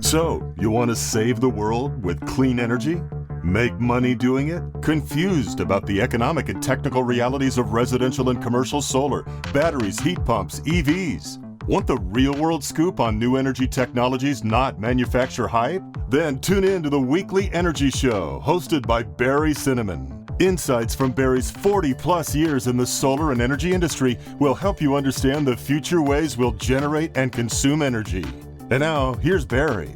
So, you want to save the world with clean energy? Make money doing it? Confused about the economic and technical realities of residential and commercial solar, batteries, heat pumps, EVs? Want the real-world scoop on new energy technologies, not manufacturer hype? Then tune in to the Weekly Energy Show, hosted by Barry Cinnamon. Insights from Barry's 40-plus years in the solar and energy industry will help you understand the future ways we'll generate and consume energy. And now, here's Barry.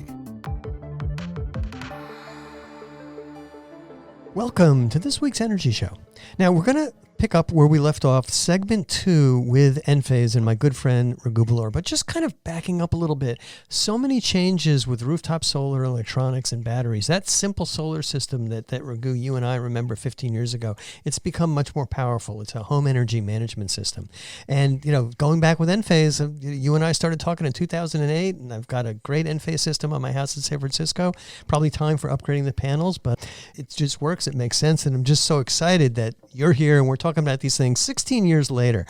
Welcome to this week's Energy Show. Now, we're going to pick up where we left off, segment 2 with Enphase and my good friend Raghu Belur, but just kind of backing up a little bit. So many changes with rooftop solar, electronics, and batteries. That simple solar system that Raghu, you and I remember 15 years ago, it's become much more powerful. It's a home energy management system. And, going back with Enphase, you and I started talking in 2008, and I've got a great Enphase system on my house in San Francisco. Probably time for upgrading the panels, but it just works. It makes sense. And I'm just so excited that you're here and we're talking about these things 16 years later.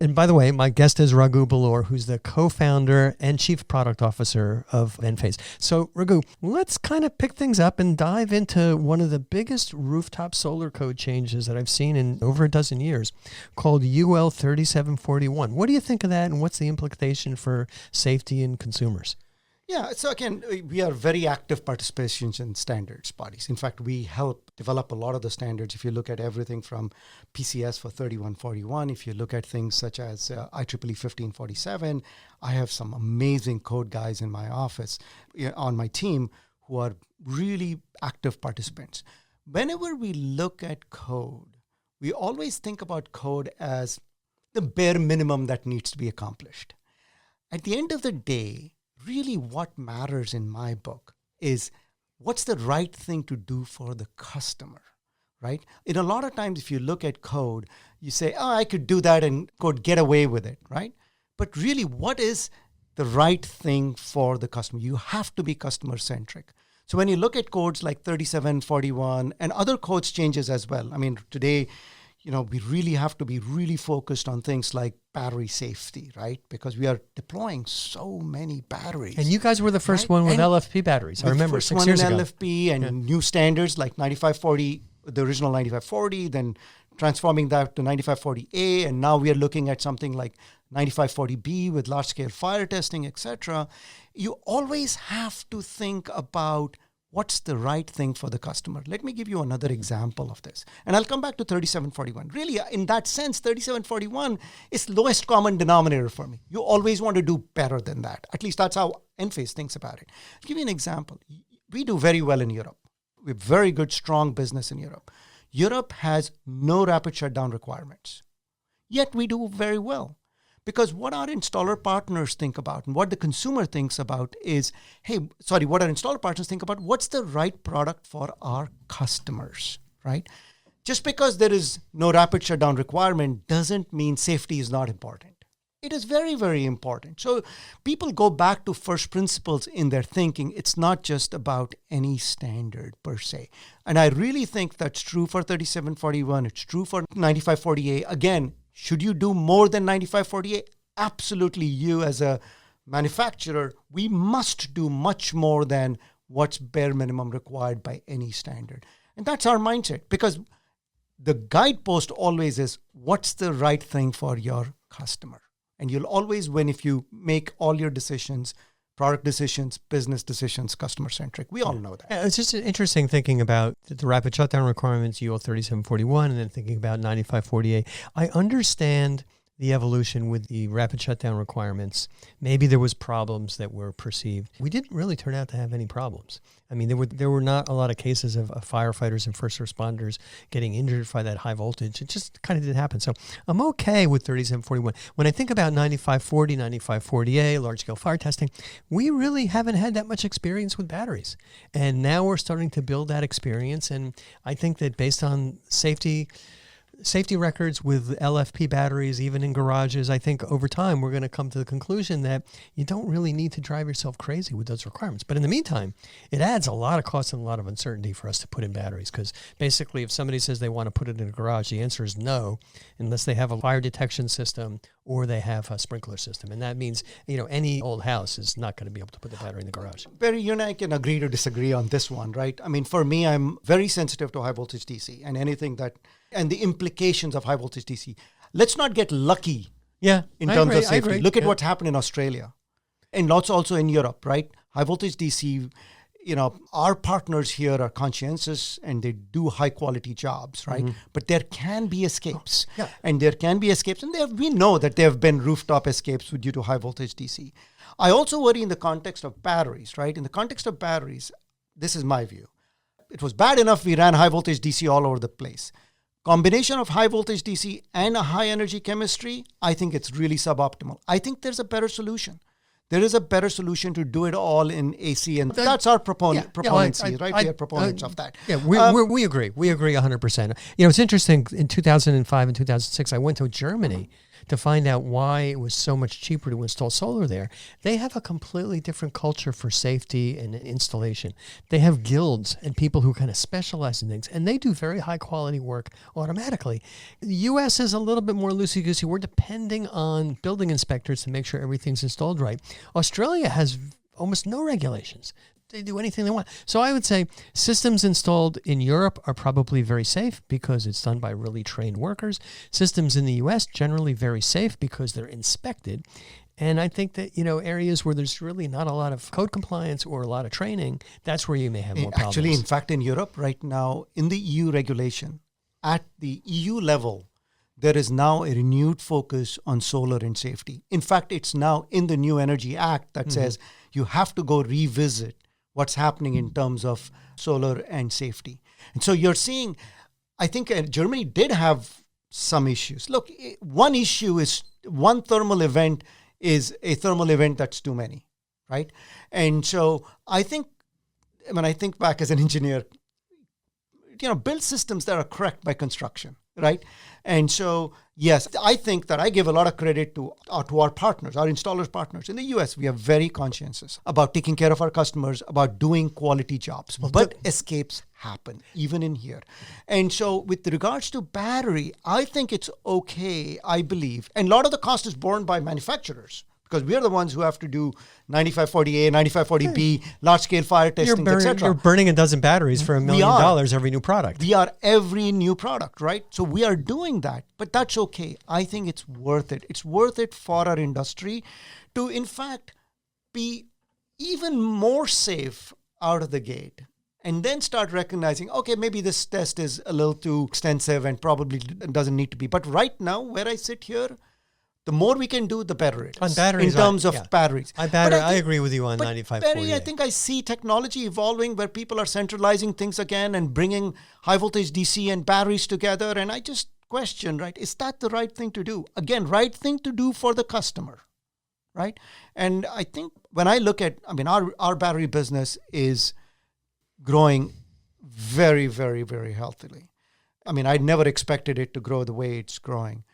And by the way, my guest is Raghu Belur, who's the co-founder and chief product officer of Enphase. So Raghu, let's kind of pick things up and dive into one of the biggest rooftop solar code changes that I've seen in over a dozen years, called UL 3741. What do you think of that, and what's the implication for safety and consumers? Yeah, so again, we are very active participants in standards bodies. In fact, we help develop a lot of the standards. If you look at everything from PCS for 3141, if you look at things such as IEEE 1547, I have some amazing code guys in my office, on my team, who are really active participants. Whenever we look at code, we always think about code as the bare minimum that needs to be accomplished. At the end of the day, really what matters in my book is what's the right thing to do for the customer, right? And a lot of times if you look at code, you say, I could do that and could get away with it, right? But really, what is the right thing for the customer? You have to be customer centric. So when you look at codes like 3741 and other codes changes as well, I mean, today, we really have to be really focused on things like battery safety, right? Because we are deploying so many batteries. And you guys were the first one with LFP batteries. I remember 6 years ago. LFP and new standards like 9540, the original 9540, then transforming that to 9540A, and now we are looking at something like 9540B with large-scale fire testing, etc. You always have to think about what's the right thing for the customer. Let me give you another example of this. And I'll come back to 3741. Really, in that sense, 3741 is lowest common denominator for me. You always want to do better than that. At least that's how Enphase thinks about it. I'll give you an example. We do very well in Europe. We have very good, strong business in Europe. Europe has no rapid shutdown requirements. Yet we do very well. Because what our installer partners think about and what the consumer thinks about is, what our installer partners think about, what's the right product for our customers, right? Just because there is no rapid shutdown requirement doesn't mean safety is not important. It is very, very important. So people go back to first principles in their thinking. It's not just about any standard per se. And I really think that's true for 3741. It's true for 9540A. Again, should you do more than 9540A? Absolutely. You as a manufacturer, we must do much more than what's bare minimum required by any standard. And that's our mindset, because the guidepost always is what's the right thing for your customer. And you'll always win if you make all your decisions, product decisions, business decisions, customer-centric. We all know that. Yeah, it's just interesting thinking about the rapid shutdown requirements, UL 3741, and then thinking about 9548. I understand the evolution with the rapid shutdown requirements. Maybe there was problems that were perceived. We didn't really turn out to have any problems. I mean, there were not a lot of cases of firefighters and first responders getting injured by that high voltage. It just kind of didn't happen. So I'm okay with 3741. When I think about 9540, 9540A, large-scale fire testing, we really haven't had that much experience with batteries. And now we're starting to build that experience. And I think that based on safety records with LFP batteries, even in garages, I think over time we're going to come to the conclusion that you don't really need to drive yourself crazy with those requirements. But in the meantime, it adds a lot of cost and a lot of uncertainty for us to put in batteries, because basically if somebody says they want to put it in a garage, the answer is no, unless they have a fire detection system or they have a sprinkler system. And that means, any old house is not going to be able to put the battery in the garage. Barry, you and I can agree to disagree on this one, right? I mean, for me, I'm very sensitive to high voltage DC and and the implications of high voltage DC. Let's not get lucky in terms of safety. Look at what's happened in Australia and lots also in Europe, right? High voltage DC, our partners here are conscientious and they do high quality jobs, right? But there can be escapes. And there can be escapes. And we know that there have been rooftop escapes due to high voltage DC. I also worry in the context of batteries, right? In the context of batteries, this is my view. It was bad enough we ran high voltage DC all over the place. Combination of high voltage DC and a high energy chemistry, I think it's really suboptimal. I think there's a better solution. There is a better solution to do it all in AC, and that's our proponency, right? We are proponents of that. Yeah, we agree. We agree 100%. It's interesting. In 2005 and 2006, I went to Germany to find out why it was so much cheaper to install solar there. They have a completely different culture for safety and installation. They have guilds and people who kind of specialize in things, and they do very high quality work automatically. The U.S. is a little bit more loosey-goosey. We're depending on building inspectors to make sure everything's installed right. Australia has almost no regulations. They do anything they want. So I would say systems installed in Europe are probably very safe because it's done by really trained workers. Systems in the U.S. generally very safe because they're inspected. And I think that, areas where there's really not a lot of code compliance or a lot of training, that's where you may have more problems. Actually, in fact, in Europe right now, in the EU regulation, at the EU level, there is now a renewed focus on solar and safety. In fact, it's now in the New Energy Act that says you have to go revisit what's happening in terms of solar and safety. And so you're seeing, I think Germany did have some issues. Look, one issue is one thermal event is a thermal event that's too many, right? And so I think, when I think back as an engineer, build systems that are correct by construction, right? And so, yes, I think that I give a lot of credit to our partners, our installers partners. In the US, we are very conscientious about taking care of our customers, about doing quality jobs. But escapes happen, even in here. And so with regards to battery, I think it's okay, I believe. And a lot of the cost is borne by manufacturers, because we are the ones who have to do 9540A, 9540B, large-scale fire testing, etc. You're burning a dozen batteries for $1 million every new product. We are every new product, right? So we are doing that, but that's okay. I think it's worth it. It's worth it for our industry to, in fact, be even more safe out of the gate, and then start recognizing, okay, maybe this test is a little too extensive and probably doesn't need to be. But right now, where I sit here, the more we can do, the better it is. On batteries, in terms of batteries. I agree with you on 9540. Barry, I think I see technology evolving where people are centralizing things again and bringing high voltage DC and batteries together. And I just question, right, is that the right thing to do? Again, right thing to do for the customer, right? And I think when I look at, our battery business is growing very, very, very healthily. I never expected it to grow the way it's growing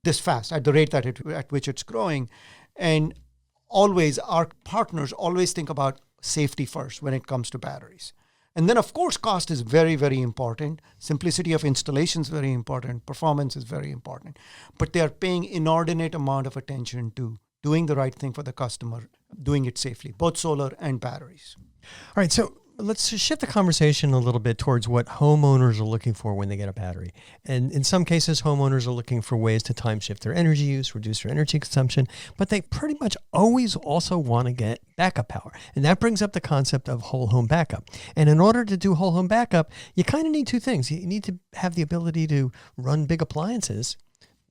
this fast, at the rate at which it's growing. And always, our partners always think about safety first when it comes to batteries. And then, of course, cost is very, very important. Simplicity of installation is very important. Performance is very important. But they are paying inordinate amount of attention to doing the right thing for the customer, doing it safely, both solar and batteries. All right, so let's shift the conversation a little bit towards what homeowners are looking for when they get a battery. And in some cases, homeowners are looking for ways to time shift their energy use, reduce their energy consumption, but they pretty much always also want to get backup power. And that brings up the concept of whole home backup. And in order to do whole home backup, you kind of need two things. You need to have the ability to run big appliances,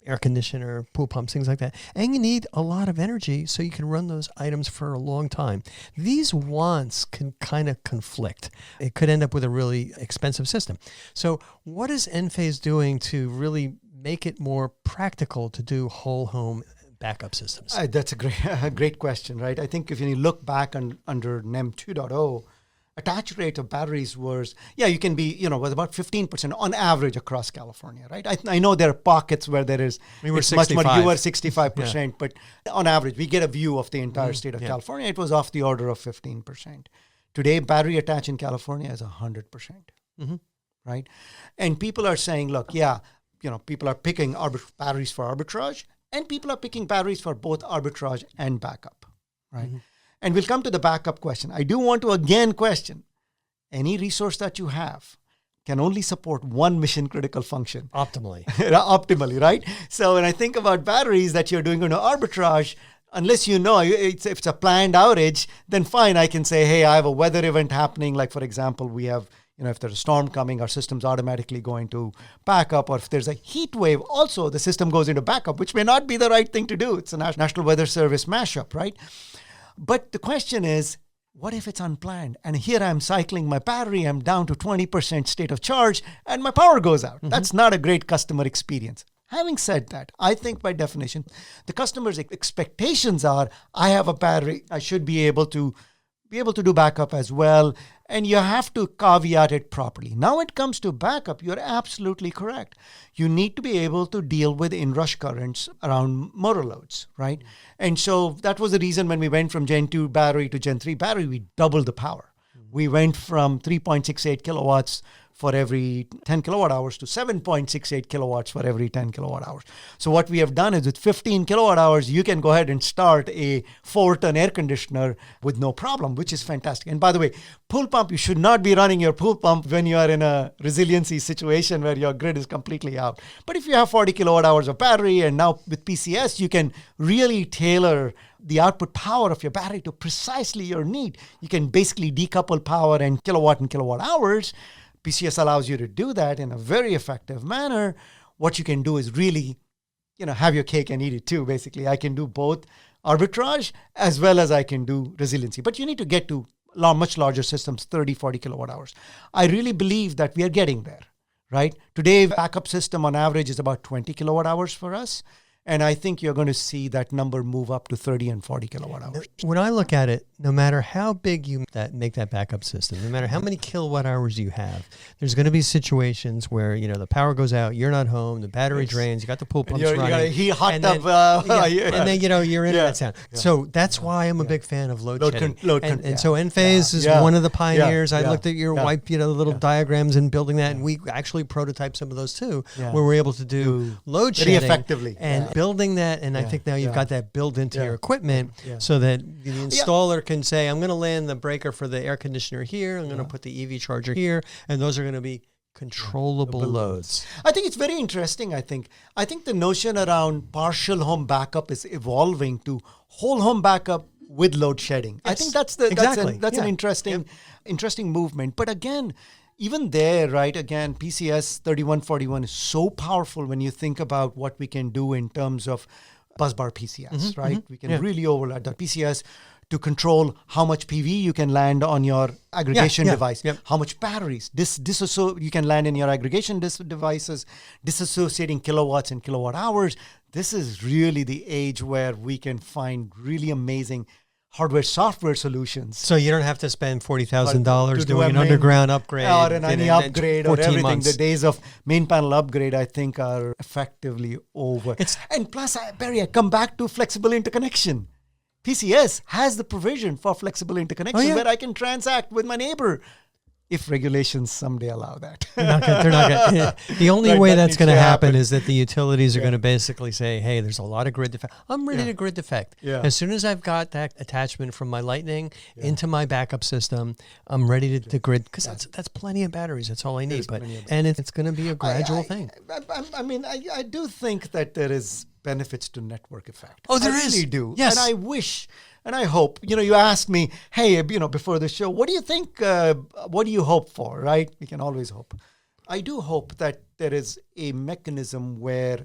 air conditioner, pool pumps, things like that. And you need a lot of energy so you can run those items for a long time. These wants can kind of conflict. It could end up with a really expensive system. So what is Enphase doing to really make it more practical to do whole home backup systems? That's a great question, right? I think if you look back under NEM 2.0, attach rate of batteries was, you can be, was about 15% on average across California, right? I know there are pockets where there is much more. You were 65%, but on average, we get a view of the entire state of California. It was off the order of 15%. Today, battery attach in California is 100%, right? And people are saying, look, people are picking batteries for arbitrage, And people are picking batteries for both arbitrage and backup, right? And we'll come to the backup question. I do want to again question, any resource that you have can only support one mission critical function. Optimally. Optimally, right? So when I think about batteries that you're doing into arbitrage, unless you know if it's a planned outage, then fine, I can say, hey, I have a weather event happening. Like, for example, we have, if there's a storm coming, our system's automatically going to backup. Or if there's a heat wave, also the system goes into backup, which may not be the right thing to do. It's a National Weather Service mashup, right? But the question is, what if it's unplanned? And here I'm cycling my battery, I'm down to 20% state of charge, and my power goes out. That's not a great customer experience. Having said that, I think by definition, the customer's expectations are, I have a battery, I should be able to do backup as well. And you have to caveat it properly. Now it comes to backup, you're absolutely correct. You need to be able to deal with inrush currents around motor loads, right? And so that was the reason when we went from Gen 2 battery to Gen 3 battery, we doubled the power. We went from 3.68 kilowatts for every 10 kilowatt hours to 7.68 kilowatts for every 10 kilowatt hours. So what we have done is with 15 kilowatt hours, you can go ahead and start a 4-ton air conditioner with no problem, which is fantastic. And by the way, pool pump, you should not be running your pool pump when you are in a resiliency situation where your grid is completely out. But if you have 40 kilowatt hours of battery, and now with PCS, you can really tailor the output power of your battery to precisely your need. You can basically decouple power and kilowatt hours. PCS allows you to do that in a very effective manner. What you can do is really, have your cake and eat it too, basically. I can do both arbitrage as well as I can do resiliency. But you need to get to much larger systems, 30, 40 kilowatt hours. I really believe that we are getting there, right? Today, backup system on average is about 20 kilowatt hours for us. And I think you're going to see that number move up to 30 and 40 kilowatt hours. When I look at it, no matter how big you make that backup system, no matter how many kilowatt hours you have, there's going to be situations where, the power goes out, you're not home, the battery drains, you got the pool pumps running. And then, your internet's down. Yeah. So that's why I'm a big fan of load shedding. So Enphase is one of the pioneers. I looked at your little diagrams and building that, and we actually prototyped some of those too, where we're able to do load shedding. Very effectively. And building that, and I think now you've got that built into your equipment so that the installer can say, I'm going to land the breaker for the air conditioner here, I'm going to put the EV charger here, and those are going to be controllable loads. I think it's very interesting. I think the notion around partial home backup is evolving to whole home backup with load shedding. Yes. I think that's an interesting movement. But again, even there, right, again, PCS 3141 is so powerful when you think about what we can do in terms of busbar PCS, right? We can really overlap that PCS to control how much PV you can land on your aggregation device, how much batteries. You can land in your aggregation devices, disassociating kilowatts and kilowatt hours. This is really the age where we can find really amazing hardware, software solutions. So you don't have to spend $40,000 doing an underground upgrade. Or any upgrade or everything. Months. The days of main panel upgrade, I think, are effectively over. And plus, Barry, I come back to flexible interconnection. PCS has the provision for flexible interconnection where I can transact with my neighbor. If regulations someday allow that. They're not gonna. The only way that's going to happen is that the utilities are going to basically say, hey, there's a lot of grid defect. I'm ready to grid defect. Yeah. As soon as I've got that attachment from my Lightning into my backup system, I'm ready to grid, because that's plenty of batteries. That's all I need. And it's going to be a gradual thing. I do think that there is benefits to network effect. Oh, there is. I really do. Yes. And I wish... And I hope, you asked me, hey, before the show, what do you think, what do you hope for, right? We can always hope. I do hope that there is a mechanism where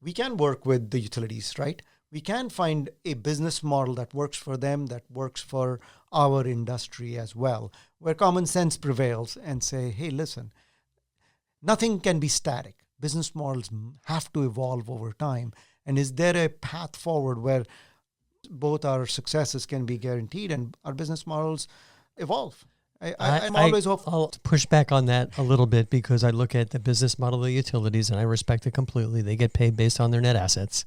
we can work with the utilities, right? We can find a business model that works for them, that works for our industry as well, where common sense prevails and say, hey, listen, nothing can be static. Business models have to evolve over time. And is there a path forward where both our successes can be guaranteed and our business models evolve? I'm always hopeful. I'll push back on that a little bit, because I look at the business model of the utilities and I respect it completely. They get paid based on their net assets,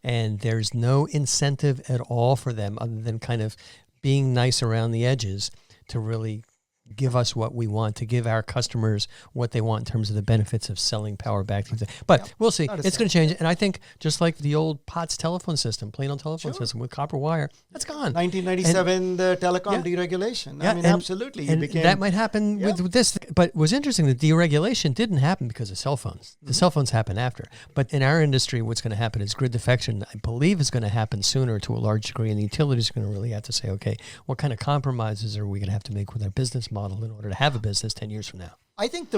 and there's no incentive at all for them other than kind of being nice around the edges to really give us what we want, to give our customers what they want in terms of the benefits of selling power back to them. But we'll see. It's going to change. And I think just like the old POTS telephone system, plain old telephone system with copper wire, that's gone. 1997, the telecom deregulation. Yeah, I mean, absolutely. And that might happen with this. But it was interesting that deregulation didn't happen because of cell phones. The cell phones happened after. But in our industry, what's going to happen is grid defection, I believe, is going to happen sooner to a large degree. And the utilities are going to really have to say, okay, what kind of compromises are we going to have to make with our business model in order to have a business 10 years from now? I think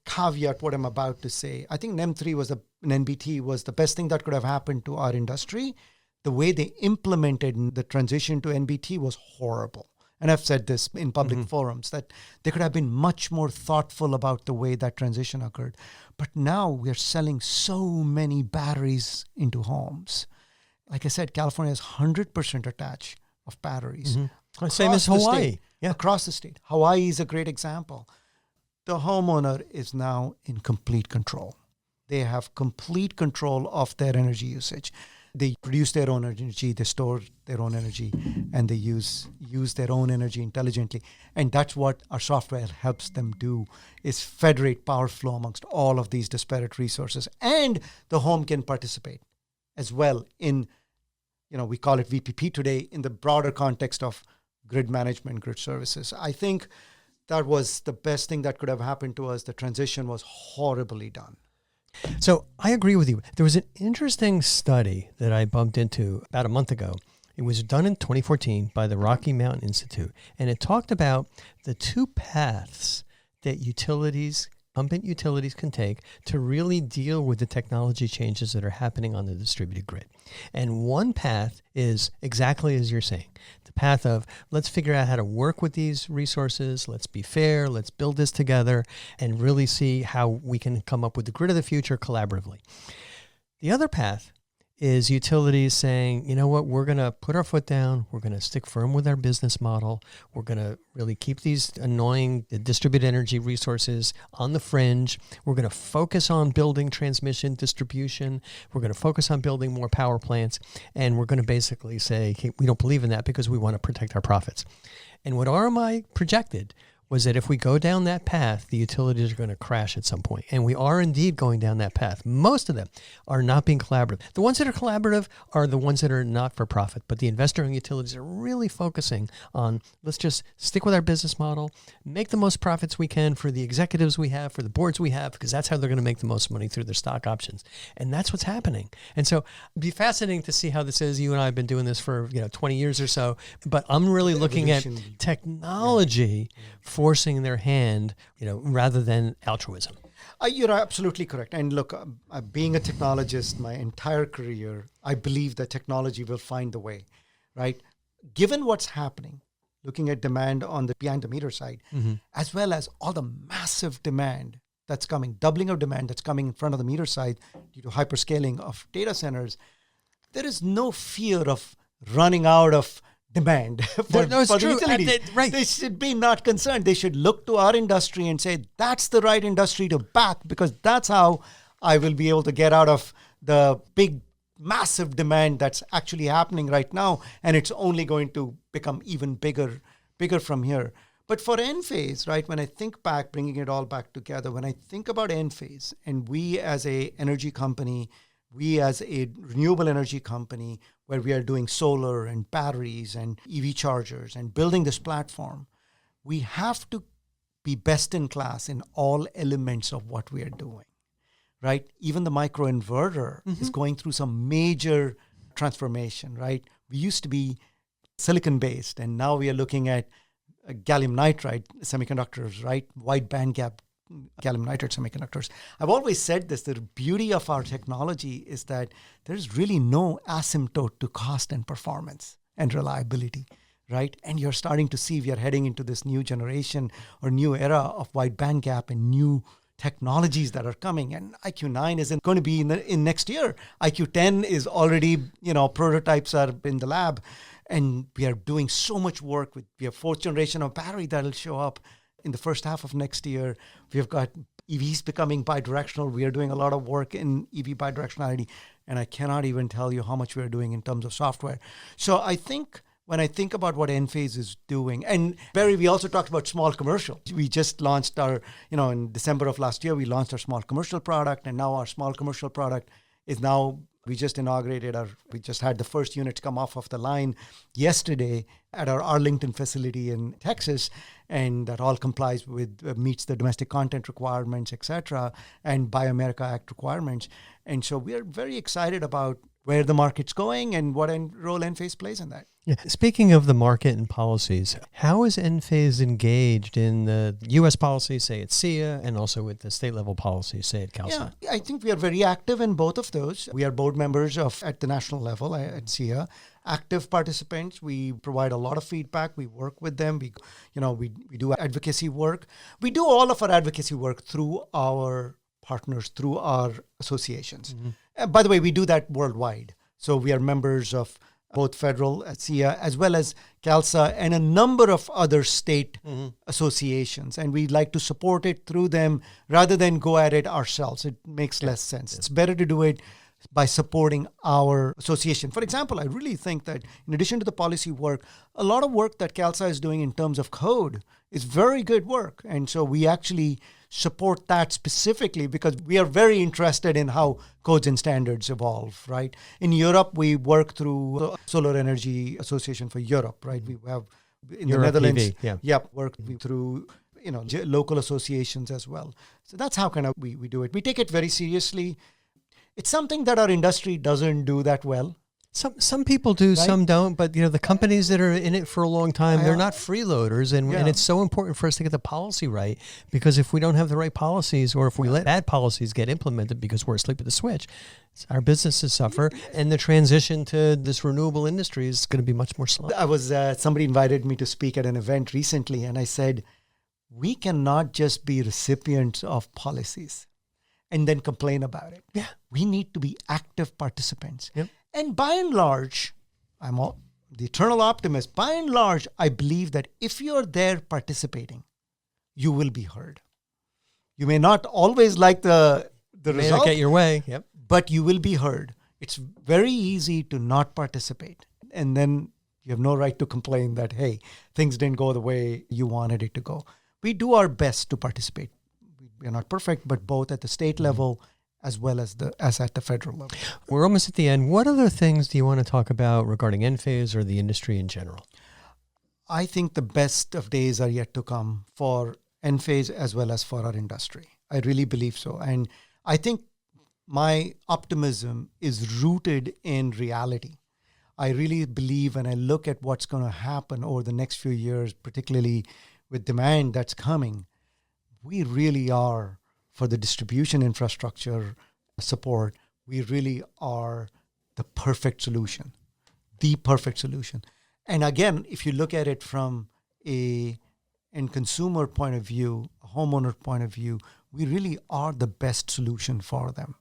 caveat what I'm about to say, I think NEM3 was an NBT was the best thing that could have happened to our industry. The way they implemented the transition to NBT was horrible. And I've said this in public forums, that they could have been much more thoughtful about the way that transition occurred. But now we're selling so many batteries into homes. Like I said, California has 100% attach of batteries. Same as Hawaii. Across the state. Hawaii is a great example. The homeowner is now in complete control. They have complete control of their energy usage. They produce their own energy, they store their own energy, and they use their own energy intelligently. And that's what our software helps them do, is federate power flow amongst all of these disparate resources. And the home can participate as well in, we call it VPP today, in the broader context of grid management, grid services. I think that was the best thing that could have happened to us. The transition was horribly done. So I agree with you. There was an interesting study that I bumped into about a month ago. It was done in 2014 by the Rocky Mountain Institute, and it talked about the two paths that incumbent utilities can take to really deal with the technology changes that are happening on the distributed grid. And one path is exactly as you're saying, the path of let's figure out how to work with these resources, let's be fair, let's build this together, and really see how we can come up with the grid of the future collaboratively. The other path is utilities saying, you know what, we're going to put our foot down, we're going to stick firm with our business model, we're going to really keep these annoying distributed energy resources on the fringe, we're going to focus on building transmission, distribution, we're going to focus on building more power plants, and we're going to basically say, hey, we don't believe in that because we want to protect our profits. And what RMI projected was that if we go down that path, the utilities are going to crash at some point. And we are indeed going down that path. Most of them are not being collaborative. The ones that are collaborative are the ones that are not for profit. But the investor-owned utilities are really focusing on, let's just stick with our business model, make the most profits we can for the executives we have, for the boards we have, because that's how they're going to make the most money through their stock options. And that's what's happening. And so it'd be fascinating to see how this is. You and I have been doing this for 20 years or so. But I'm really looking at technology forcing their hand, rather than altruism. You're absolutely correct. And look, being a technologist my entire career, I believe that technology will find the way, right? Given what's happening, looking at demand on the behind the meter side, as well as all the massive demand that's coming, doubling of demand that's coming in front of the meter side due to hyperscaling of data centers, there is no fear of running out of demand for the utilities. Right. They should be not concerned. They should look to our industry and say, that's the right industry to back, because that's how I will be able to get out of the big, massive demand that's actually happening right now. And it's only going to become even bigger from here. But for Enphase, right, when I think back, bringing it all back together, when I think about Enphase, and we as a energy company, we as a renewable energy company, where we are doing solar and batteries and EV chargers and building this platform, we have to be best in class in all elements of what we are doing, right? Even the microinverter is going through some major transformation, right? We used to be silicon-based, and now we are looking at gallium nitride semiconductors, right? Wide bandgap gallium nitride semiconductors. I've always said this, the beauty of our technology is that there's really no asymptote to cost and performance and reliability, right? And you're starting to see we are heading into this new generation or new era of wide bandgap and new technologies that are coming. And IQ9 isn't going to be in next year. IQ10 is already, prototypes are in the lab, and we are doing so much work we have fourth generation of battery that'll show up in the first half of next year. We've got EVs becoming bidirectional. We are doing a lot of work in EV bidirectionality, and I cannot even tell you how much we are doing in terms of software. So I think when I think about what Enphase is doing, and Barry, we also talked about small commercial. We just launched our, in December of last year, we launched our small commercial product, and now our small commercial product is now, we just had the first units come off of the line yesterday at our Arlington facility in Texas, and that all complies with, meets the domestic content requirements, et cetera, and Buy America Act requirements. And so we are very excited about where the market's going and what role Enphase plays in that. Yeah. Speaking of the market and policies, how is Enphase engaged in the U.S. policy, say at SEIA, and also with the state level policy, say at CalSA? Yeah, I think we are very active in both of those. We are board members at the national level at SEIA. Active participants. We provide a lot of feedback. We work with them. We do advocacy work. We do all of our advocacy work through our partners, through our associations. Mm-hmm. By the way, we do that worldwide. So we are members of both federal at SEIA as well as CalSA and a number of other state associations. And we like to support it through them rather than go at it ourselves. It makes less sense. It's better to do it by supporting our association. For example, I really think that in addition to the policy work, a lot of work that CalSA is doing in terms of code is very good work. And so we actually support that specifically because we are very interested in how codes and standards evolve, right? In Europe, we work through Solar Energy Association for Europe, right? We have in Europe, the Netherlands, EV, work through local associations as well. So that's how kind of we do it. We take it very seriously. It's something that our industry doesn't do that well. Some people do, right? Some don't. But the companies that are in it for a long time, they're not freeloaders, and it's so important for us to get the policy right. Because if we don't have the right policies, or if we let bad policies get implemented because we're asleep at the switch, our businesses suffer, and the transition to this renewable industry is going to be much more slow. Somebody invited me to speak at an event recently, and I said, we cannot just be recipients of policies and then complain about it. Yeah, we need to be active participants. Yep. And by and large, I'm the eternal optimist. By and large, I believe that if you're there participating, you will be heard. You may not always like the result. May not get your way. Yep. But you will be heard. It's very easy to not participate. And then you have no right to complain that, hey, things didn't go the way you wanted it to go. We do our best to participate. We are not perfect, but both at the state level as well as at the federal level. We're almost at the end. What other things do you want to talk about regarding Enphase or the industry in general? I think the best of days are yet to come for Enphase as well as for our industry. I really believe so. And I think my optimism is rooted in reality. I really believe when I look at what's going to happen over the next few years, particularly with demand that's coming, we really are, for the distribution infrastructure support, we really are the perfect solution, the perfect solution. And again, if you look at it from a end consumer point of view, a homeowner point of view, we really are the best solution for them.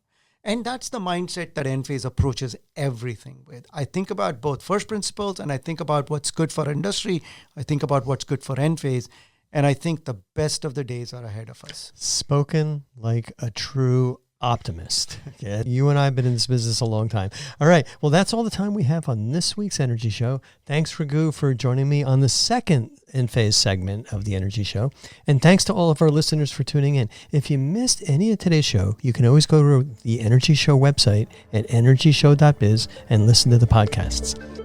And that's the mindset that Enphase approaches everything with. I think about both first principles and I think about what's good for industry. I think about what's good for Enphase. And I think the best of the days are ahead of us. Spoken like a true optimist. Yeah. You and I have been in this business a long time. All right. Well, that's all the time we have on this week's Energy Show. Thanks, Raghu, for joining me on the second Enphase segment of the Energy Show. And thanks to all of our listeners for tuning in. If you missed any of today's show, you can always go to the Energy Show website at energyshow.biz and listen to the podcasts.